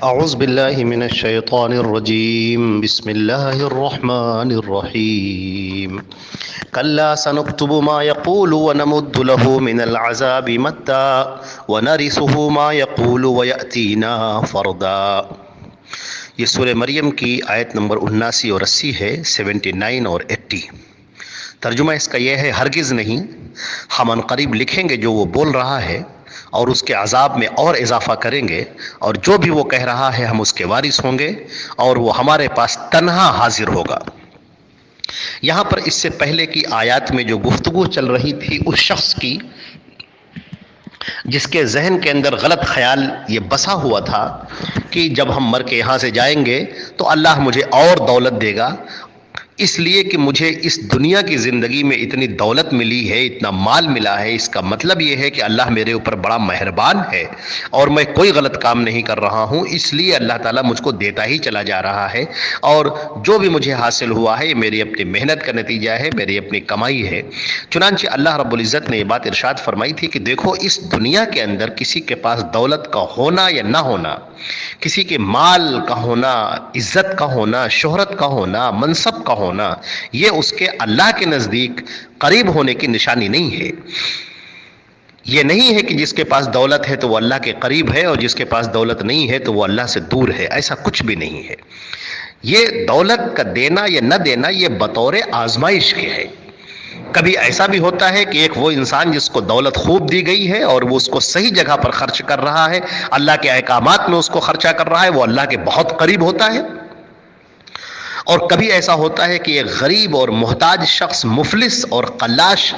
اعوذ باللہ من الشیطان الرجیم بسم اللہ الرحمن الرحیم کلا سنکتب ما یقول ونمد له من العذاب مدا ونرثه ما یقول ویأتینا فردا۔ یہ سورہ مریم کی آیت نمبر 79 اور 80 ہے، 79 اور 80۔ ترجمہ اس کا یہ ہے، ہرگز نہیں، ہم عنقریب لکھیں گے جو وہ بول رہا ہے اور اس کے عذاب میں اور اضافہ کریں گے، اور جو بھی وہ کہہ رہا ہے ہم اس کے وارث ہوں گے اور وہ ہمارے پاس تنہا حاضر ہوگا۔ یہاں پر اس سے پہلے کی آیات میں جو گفتگو چل رہی تھی اس شخص کی جس کے ذہن کے اندر غلط خیال یہ بسا ہوا تھا کہ جب ہم مر کے یہاں سے جائیں گے تو اللہ مجھے اور دولت دے گا، اس لیے کہ مجھے اس دنیا کی زندگی میں اتنی دولت ملی ہے، اتنا مال ملا ہے، اس کا مطلب یہ ہے کہ اللہ میرے اوپر بڑا مہربان ہے اور میں کوئی غلط کام نہیں کر رہا ہوں، اس لیے اللہ تعالیٰ مجھ کو دیتا ہی چلا جا رہا ہے، اور جو بھی مجھے حاصل ہوا ہے یہ میری اپنی محنت کا نتیجہ ہے، میری اپنی کمائی ہے۔ چنانچہ اللہ رب العزت نے یہ بات ارشاد فرمائی تھی کہ دیکھو، اس دنیا کے اندر کسی کے پاس دولت کا ہونا یا نہ ہونا، کسی کے مال کا ہونا، عزت کا ہونا، شہرت کا ہونا، منصب کا ہونا، یہ اس کے اللہ کے نزدیک قریب ہونے کی نشانی نہیں ہے۔ یہ نہیں ہے کہ جس کے پاس دولت ہے تو وہ اللہ کے قریب ہے اور جس کے پاس دولت نہیں ہے تو وہ اللہ سے دور ہے، ایسا کچھ بھی نہیں ہے۔ یہ دولت کا دینا یا نہ دینا یہ بطور آزمائش کے ہے۔ کبھی ایسا بھی ہوتا ہے کہ ایک وہ انسان جس کو دولت خوب دی گئی ہے اور وہ اس کو صحیح جگہ پر خرچ کر رہا ہے، اللہ کے احکامات میں اس کو خرچہ کر رہا ہے، وہ اللہ کے بہت قریب ہوتا ہے۔ اور کبھی ایسا ہوتا ہے کہ ایک غریب اور محتاج شخص، مفلس اور قلاش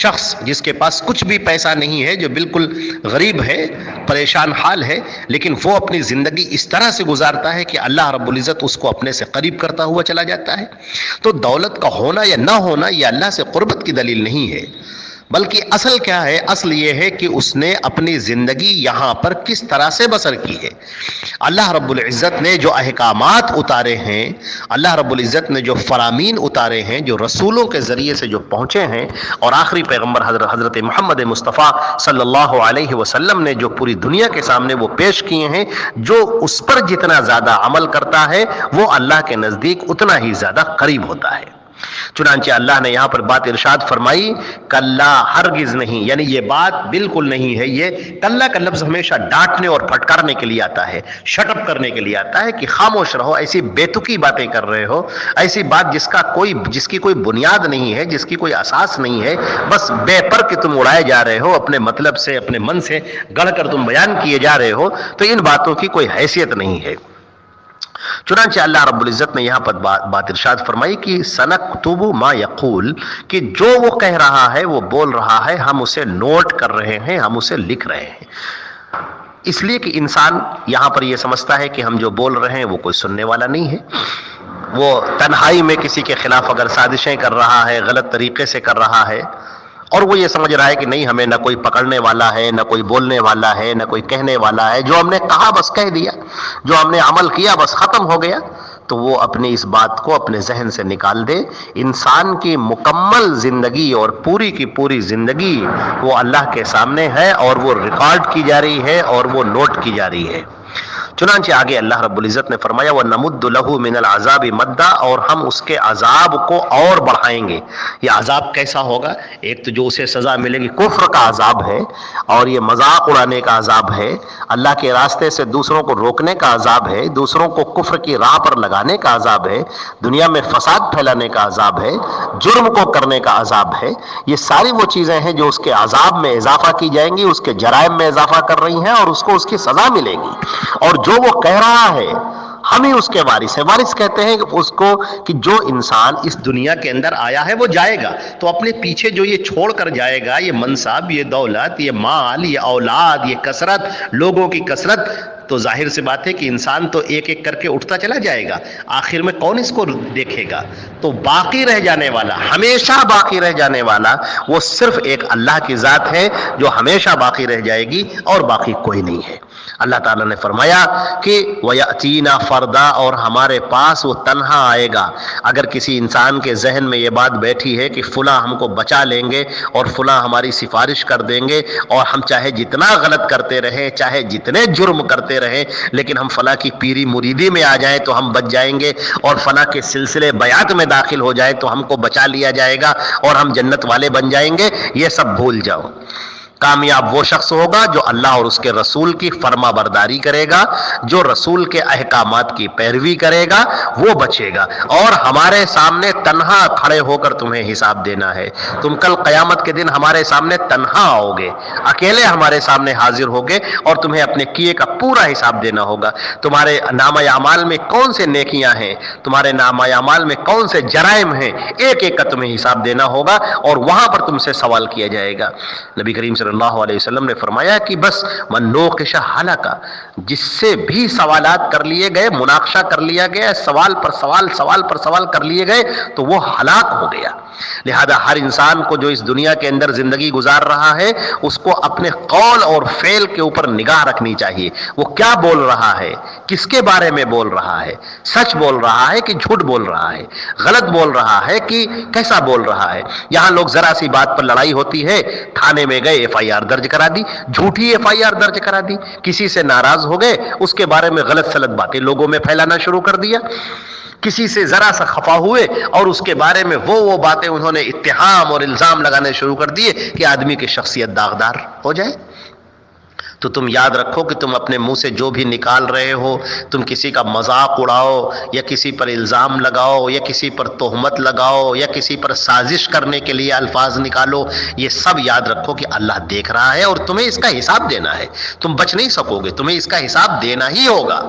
شخص جس کے پاس کچھ بھی پیسہ نہیں ہے، جو بالکل غریب ہے، پریشان حال ہے، لیکن وہ اپنی زندگی اس طرح سے گزارتا ہے کہ اللہ رب العزت اس کو اپنے سے قریب کرتا ہوا چلا جاتا ہے۔ تو دولت کا ہونا یا نہ ہونا یہ اللہ سے قربت کی دلیل نہیں ہے، بلکہ اصل کیا ہے؟ اصل یہ ہے کہ اس نے اپنی زندگی یہاں پر کس طرح سے بسر کی ہے۔ اللہ رب العزت نے جو احکامات اتارے ہیں، اللہ رب العزت نے جو فرامین اتارے ہیں، جو رسولوں کے ذریعے سے جو پہنچے ہیں، اور آخری پیغمبر حضرت محمد مصطفیٰ صلی اللہ علیہ وسلم نے جو پوری دنیا کے سامنے وہ پیش کیے ہیں، جو اس پر جتنا زیادہ عمل کرتا ہے وہ اللہ کے نزدیک اتنا ہی زیادہ قریب ہوتا ہے۔ چنانچہ اللہ نے یہاں پر بات ارشاد فرمائی، کلا، ہرگز نہیں، یعنی یہ بات بالکل نہیں ہے۔ یہ کلا کا لفظ ہمیشہ ڈانٹنے اور پھٹکارنے کے لیے آتا ہے، شٹ اپ کرنے کے لیے آتا ہے کہ خاموش رہو، ایسی بیتکی باتیں کر رہے ہو، ایسی بات جس کی کوئی بنیاد نہیں ہے، جس کی کوئی اساس نہیں ہے، بس بے پر کہ تم اڑائے جا رہے ہو، اپنے مطلب سے، اپنے من سے گڑھ کر تم بیان کیے جا رہے ہو، تو ان باتوں کی کوئی حیثیت نہیں ہے۔ چنانچہ اللہ رب العزت نے یہاں پر بات ارشاد فرمائی کہ سنکتب ما یقول، کہ جو وہ کہہ رہا ہے، وہ بول رہا ہے، ہم اسے نوٹ کر رہے ہیں، ہم اسے لکھ رہے ہیں۔ اس لیے کہ انسان یہاں پر یہ سمجھتا ہے کہ ہم جو بول رہے ہیں وہ کوئی سننے والا نہیں ہے، وہ تنہائی میں کسی کے خلاف اگر سازشیں کر رہا ہے، غلط طریقے سے کر رہا ہے، اور وہ یہ سمجھ رہا ہے کہ نہیں، ہمیں نہ کوئی پکڑنے والا ہے، نہ کوئی بولنے والا ہے، نہ کوئی کہنے والا ہے، جو ہم نے کہا بس کہہ دیا، جو ہم نے عمل کیا بس ختم ہو گیا، تو وہ اپنی اس بات کو اپنے ذہن سے نکال دے۔ انسان کی مکمل زندگی اور پوری کی پوری زندگی وہ اللہ کے سامنے ہے، اور وہ ریکارڈ کی جا رہی ہے اور وہ نوٹ کی جا رہی ہے۔ چنانچہ آگے اللہ رب العزت نے فرمایا، وَنَمُدُّ لَهُ مِنَ الْعَذَابِ مَدًّا، اور ہم اس کے عذاب کو اور بڑھائیں گے۔ یہ عذاب کیسا ہوگا؟ ایک تو جو اسے سزا ملے گی، کفر کا عذاب ہے، اور یہ مذاق اڑانے کا عذاب ہے، اللہ کے راستے سے دوسروں کو روکنے کا عذاب ہے، دوسروں کو کفر کی راہ پر لگانے کا عذاب ہے، دنیا میں فساد پھیلانے کا عذاب ہے، جرم کو کرنے کا عذاب ہے۔ یہ ساری وہ چیزیں ہیں جو اس کے عذاب میں اضافہ کی جائیں گی، اس کے جرائم میں اضافہ کر رہی ہیں، اور اس کو اس کی سزا ملے گی۔ اور جو وہ کہہ رہا ہے ہم ہی اس کے وارث ہیں۔ وارث کہتے ہیں اس کو کہ جو انسان اس دنیا کے اندر آیا ہے وہ جائے گا، تو اپنے پیچھے جو یہ چھوڑ کر جائے گا، یہ منصب، یہ دولت، یہ مال، یہ اولاد، یہ کثرت، لوگوں کی کثرت، تو ظاہر سی بات ہے کہ انسان تو ایک ایک کر کے اٹھتا چلا جائے گا، آخر میں کون اس کو دیکھے گا؟ تو باقی رہ جانے والا، ہمیشہ باقی رہ جانے والا، وہ صرف ایک اللہ کی ذات ہے جو ہمیشہ باقی رہ جائے گی، اور باقی کوئی نہیں ہے۔ اللہ تعالیٰ نے فرمایا کہ وَيَأْتِينَا فرما اور ہمارے پاس وہ تنہا آئے گا. اگر کسی انسان کے ذہن میں یہ بات بیٹھی ہے کہ فلاں ہم کو بچا لیں گے اور فلاں ہماری سفارش کر دیں گے، اور ہم چاہے جتنا غلط کرتے رہیں، چاہے جتنے جرم کرتے رہیں، لیکن ہم فلاں کی پیری مریدی میں آ جائیں تو ہم بچ جائیں گے، اور فلاں کے سلسلے بیعت میں داخل ہو جائے تو ہم کو بچا لیا جائے گا اور ہم جنت والے بن جائیں گے، یہ سب بھول جاؤ. کامیاب وہ شخص ہوگا جو اللہ اور اس کے رسول کی فرما برداری کرے گا، جو رسول کے احکامات کی پیروی کرے گا، وہ بچے گا. اور ہمارے سامنے تنہا کھڑے ہو کر تمہیں حساب دینا ہے. تم کل قیامت کے دن ہمارے سامنے تنہا آؤ گے، اکیلے ہمارے سامنے حاضر ہوگے اور تمہیں اپنے کیے کا پورا حساب دینا ہوگا. تمہارے نامہ اعمال میں کون سے نیکیاں ہیں، تمہارے نامہ اعمال میں کون سے جرائم ہیں، ایک ایک کا تمہیں حساب دینا ہوگا اور وہاں پر تم سے سوال کیا جائے گا. نبی کریم صلی اللہ علیہ وسلم نے فرمایا کہ بس من نوقش ہلاکا، جس سے بھی سوالات کر لیے گئے، مناقشہ کر لیا گیا، سوال پر سوال، سوال پر سوال کر لیے گئے تو وہ ہلاک ہو گیا. لہذا ہر انسان کو جو اس دنیا کے اندر زندگی گزار رہا ہے، اس کو اپنے قول اور فعل کے اوپر نگاہ رکھنی چاہیے. وہ کیا بول رہا ہے، کس کے بارے میں بول رہا ہے، سچ بول رہا ہے کہ جھوٹ بول رہا ہے، غلط بول رہا ہے کہ کیسا بول رہا ہے. یہاں لوگ ذرا سی بات پر لڑائی ہوتی ہے، تھانے میں گئے، ایف آئی آر درج کرا دی، جھوٹی ایف آئی آر درج کرا دی. کسی سے ناراض ہو گئے، اس کے بارے میں غلط سلط باتیں لوگوں میں پھیلانا شروع کر دیا. کسی سے ذرا سا خفا ہوئے اور اس کے بارے میں وہ باتیں انہوں نے اتہام اور الزام لگانے شروع کر دیے کہ آدمی کی شخصیت داغدار ہو جائے. تو تم یاد رکھو کہ تم اپنے منہ سے جو بھی نکال رہے ہو، تم کسی کا مذاق اڑاؤ یا کسی پر الزام لگاؤ یا کسی پر تہمت لگاؤ یا کسی پر سازش کرنے کے لیے الفاظ نکالو، یہ سب یاد رکھو کہ اللہ دیکھ رہا ہے اور تمہیں اس کا حساب دینا ہے. تم بچ نہیں سکو گے، تمہیں اس کا حساب دینا ہی ہوگا.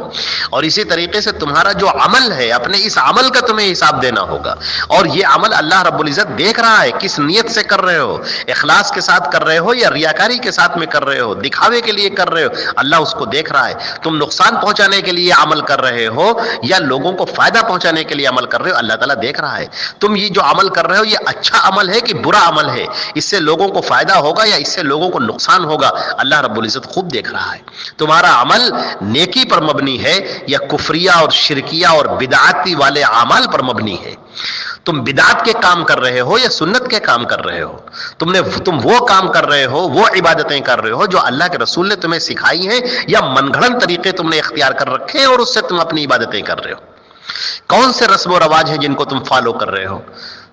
اور اسی طریقے سے تمہارا جو عمل ہے، اپنے اس عمل کا تمہیں حساب دینا ہوگا. اور یہ عمل اللہ رب العزت دیکھ رہا ہے، کس نیت سے کر رہے ہو، اخلاص کے ساتھ کر رہے ہو یا ریاکاری کے ساتھ میں کر رہے ہو، دکھاوے کے لیے کر رہے ہو، اللہ اس کو دیکھ رہا ہے. تم نقصان پہنچانے کے لیے عمل کر رہے ہو یا لوگوں کو فائدہ پہنچانے کے لیے عمل کر رہے ہو، اللہ تعالیٰ دیکھ رہا ہے. تم یہ جو عمل کر رہے ہو، یہ اچھا عمل ہے کہ برا عمل ہے، اس سے لوگوں کو فائدہ ہوگا یا اس سے لوگوں کو نقصان ہوگا، اللہ رب العزت خوب دیکھ رہا ہے. تمہارا عمل نیکی پر مبنی ہے یا کفریہ اور شرکیہ اور بدعاتی والے اعمال پر مبنی ہے. تم بدعت کے کام کر رہے ہو یا سنت کے کام کر رہے ہو، تم وہ کام کر رہے ہو، وہ عبادتیں کر رہے ہو جو اللہ کے رسول نے تمہیں سکھائی ہیں، یا من گھڑن طریقے تم نے اختیار کر رکھے ہیں اور اس سے تم اپنی عبادتیں کر رہے ہو. کون سے رسم و رواج ہیں جن کو تم فالو کر رہے ہو؟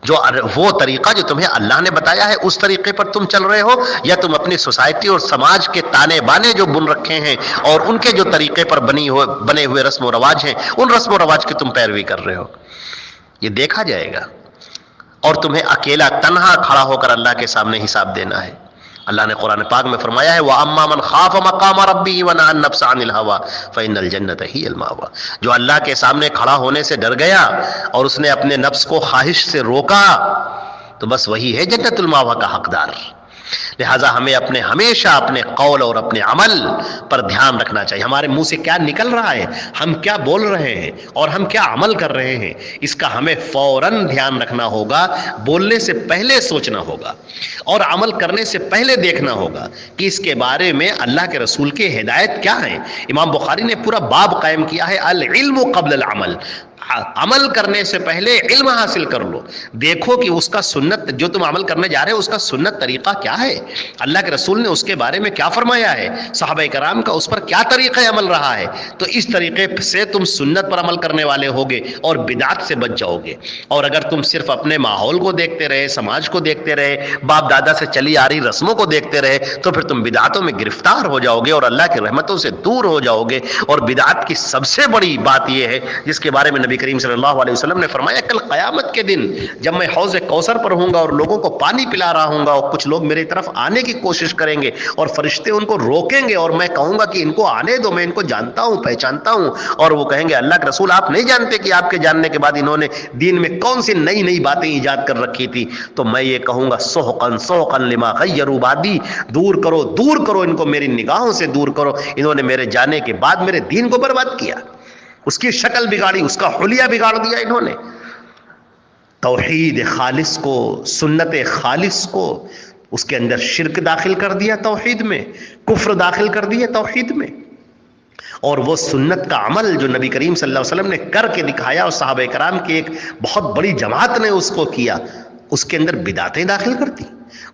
جو وہ طریقہ جو تمہیں اللہ نے بتایا ہے اس طریقے پر تم چل رہے ہو، یا تم اپنی سوسائٹی اور سماج کے تانے بانے جو بن رکھے ہیں اور ان کے جو طریقے پر بنے ہوئے رسم و رواج ہیں، ان رسم و رواج کی تم پیروی کر رہے ہو؟ یہ دیکھا جائے گا اور تمہیں اکیلا تنہا کھڑا ہو کر اللہ کے سامنے حساب دینا ہے. اللہ نے قرآن پاک میں فرمایا ہے وَأَمَّا مَنْ خَافَ مَقَامَ رَبِّهِ وَنَهَى النَّفْسَ عَنِ الْهَوَىٰ فَإِنَّ الْجَنَّةَ هِيَ الْمَأْوَىٰ. جو اللہ کے سامنے کھڑا ہونے سے ڈر گیا اور اس نے اپنے نفس کو خواہش سے روکا تو بس وہی ہے جنت المأویٰ کا حقدار. لہٰذا ہمیں ہمیشہ اپنے قول اور اپنے عمل پر دھیان رکھنا چاہیے. ہمارے منہ سے کیا نکل رہا ہے، ہم کیا بول رہے ہیں اور ہم کیا عمل کر رہے ہیں، اس کا ہمیں فوراً دھیان رکھنا ہوگا. بولنے سے پہلے سوچنا ہوگا اور عمل کرنے سے پہلے دیکھنا ہوگا کہ اس کے بارے میں اللہ کے رسول کی ہدایت کیا ہے. امام بخاری نے پورا باب قائم کیا ہے العلم قبل العمل. عمل کرنے سے پہلے علم حاصل کر لو، دیکھو کہ اس کا سنت جو تم عمل کرنے جا رہے ہو اس کا سنت طریقہ کیا ہے، اللہ کے رسول نے اس کے بارے میں کیا فرمایا ہے، صحابہ کرام کا اس پر کیا طریقہ عمل رہا ہے. تو اس طریقے سے تم سنت پر عمل کرنے والے ہوگے اور بدعت سے بچ جاؤ گے. اور اگر تم صرف اپنے ماحول کو دیکھتے رہے، سماج کو دیکھتے رہے، باپ دادا سے چلی آ رہی رسموں کو دیکھتے رہے تو پھر تم بدعتوں میں گرفتار ہو جاؤ گے اور اللہ کی رحمتوں سے دور ہو جاؤ گے. اور بدعت کی سب سے بڑی بات یہ ہے جس کے بارے میں نبی کریم صلی اللہ علیہ وسلم نے فرمایا کل قیامت کے دن جب میں حوض کوثر پر ہوں گا اور لوگوں کو پانی پلا رہا ہوں گا اور کچھ لوگ میری طرف آنے کی کوشش کریں گے اور فرشتے ان کو روکیں گے اور میں کہوں گا کہ ان کو آنے دو، میں ان کو جانتا ہوں، پہچانتا ہوں، اور وہ کہیں گے اللہ کے رسول آپ نہیں جانتے کہ آپ کے جاننے کے بعد انہوں نے دین میں کون سی نئی نئی باتیں ایجاد کر رکھی تھی. تو میں یہ کہوں گا سحقا سحقا لما غیروا بعدی، دور کرو ان کو، میری نگاہوں سے دور کرو، انہوں نے میرے جانے کے بعد میرے دین کو برباد کیا، اس کی شکل بگاڑی، اس کا حلیہ بگاڑ دیا انہوں نے. توحید خالص کو، سنت خالص کو، اس کے اندر شرک داخل کر دیا توحید میں، کفر داخل کر دیا توحید میں. اور وہ سنت کا عمل جو نبی کریم صلی اللہ علیہ وسلم نے کر کے دکھایا اور صحابہ کرام کی ایک بہت بڑی جماعت نے اس کو کیا، اس کے اندر بدعتیں داخل کرتی.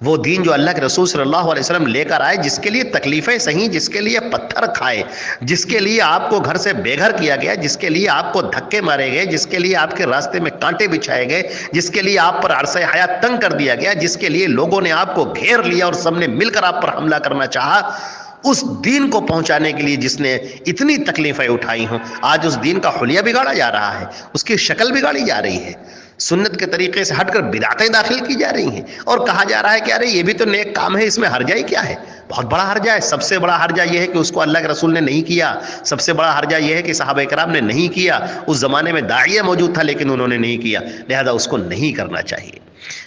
وہ دین جو اللہ کے رسول صلی اللہ علیہ وسلم لے کر آئے، جس کے لیے تکلیفیں سہیں، جس کے لیے پتھر کھائے، جس کے لیے آپ کو گھر سے بے گھر کیا گیا، جس کے لیے آپ کو دھکے مارے گئے، جس کے لیے آپ کے راستے میں کانٹے بچھائے گئے، جس کے لیے آپ پر عرصہ حیات تنگ کر دیا گیا، جس کے لیے لوگوں نے آپ کو گھیر لیا اور سب نے مل کر آپ پر حملہ کرنا چاہا، اس دین کو پہنچانے کے لیے جس نے اتنی تکلیفیں اٹھائی ہوں، آج اس دین کا حلیہ بگاڑا جا رہا ہے، اس کی شکل بگاڑی جا رہی ہے، سنت کے طریقے سے ہٹ کر بدعتیں داخل کی جا رہی ہیں، اور کہا جا رہا ہے کہ ارے یہ بھی تو نیک کام ہے، اس میں حرجہ ہی کیا ہے؟ بہت بڑا حرجہ ہے. سب سے بڑا حرجہ یہ ہے کہ اس کو اللہ کے رسول نے نہیں کیا. سب سے بڑا حرجہ یہ ہے کہ صحابہ کرام نے نہیں کیا. اس زمانے میں داعیہ موجود تھا لیکن انہوں نے نہیں کیا، لہذا اس کو نہیں کرنا چاہیے.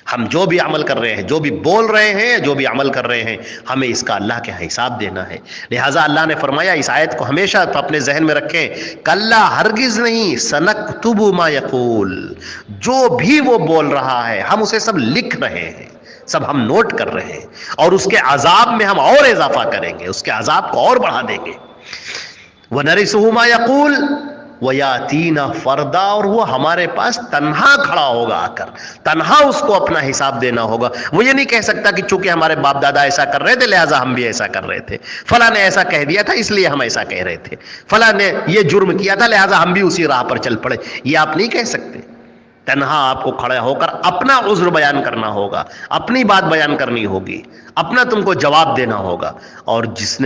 ہم جو بھی عمل کر رہے ہیں، جو بھی بول رہے ہیں، جو بھی عمل کر رہے ہیں، ہمیں اس کا اللہ کے حساب دینا ہے. لہٰذا اللہ نے فرمایا، اس آیت کو ہمیشہ اپنے ذہن میں رکھیں، کلا ہرگز نہیں، سنکتب ما یقول، جو بھی وہ بول رہا ہے ہم اسے سب لکھ رہے ہیں، سب ہم نوٹ کر رہے ہیں، اور اس کے عذاب میں ہم اور اضافہ کریں گے، اس کے عذاب کو اور بڑھا دیں گے. وَنَرِثُهُ مَا يَقُولُ وَيَأْتِينَا فَرْدًا، اور وہ ہمارے پاس تنہا کھڑا ہوگا، آ کر تنہا اس کو اپنا حساب دینا ہوگا. وہ یہ نہیں کہہ سکتا کہ چونکہ ہمارے باپ دادا ایسا کر رہے تھے لہٰذا ہم بھی ایسا کر رہے تھے، فلاں نے ایسا کہہ دیا تھا اس لیے ہم ایسا کہہ رہے تھے، فلاں نے یہ جرم کیا تھا لہٰذا ہم بھی اسی راہ پر چل پڑے. یہ آپ نہیں کہہ سکتے. تنہا آپ کو کھڑا ہو کر اپنا عذر بیان کرنا ہوگا، اپنی بات بیان کرنی ہوگی، اپنا تم کو جواب دینا ہوگا. اور جس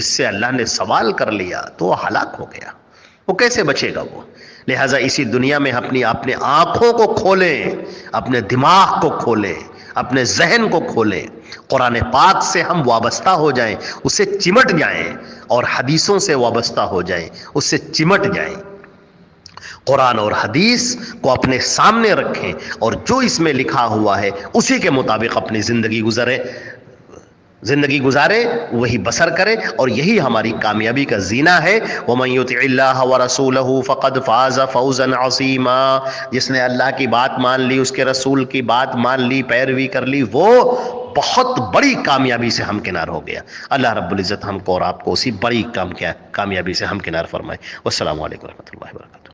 سے اللہ نے سوال کر لیا تو وہ ہلاک ہو گیا، وہ کیسے بچے گا وہ؟ لہٰذا اسی دنیا میں اپنی آنکھوں کو کھولیں، اپنے دماغ کو کھولیں، اپنے ذہن کو کھولیں، قرآن پاک سے ہم وابستہ ہو جائیں، اس سے چمٹ جائیں، اور حدیثوں سے وابستہ ہو جائیں، اس سے چمٹ جائیں. قرآن اور حدیث کو اپنے سامنے رکھیں اور جو اس میں لکھا ہوا ہے اسی کے مطابق اپنی زندگی گزارے، وہی بسر کرے، اور یہی ہماری کامیابی کا زینہ ہے. وَمَن يُطِعِ اللَّهَ وَرَسُولَهُ فَقَدْ فَازَ فَوْزًا عَظِيمًا، جس نے اللہ کی بات مان لی، اس کے رسول کی بات مان لی، پیروی کر لی، وہ بہت بڑی کامیابی سے ہمکنار ہو گیا. اللہ رب العزت ہم کو اور آپ کو اسی بڑی کامیابی سے ہمکنار فرمائے. والسلام علیکم ورحمۃ اللہ وبرکاتہ.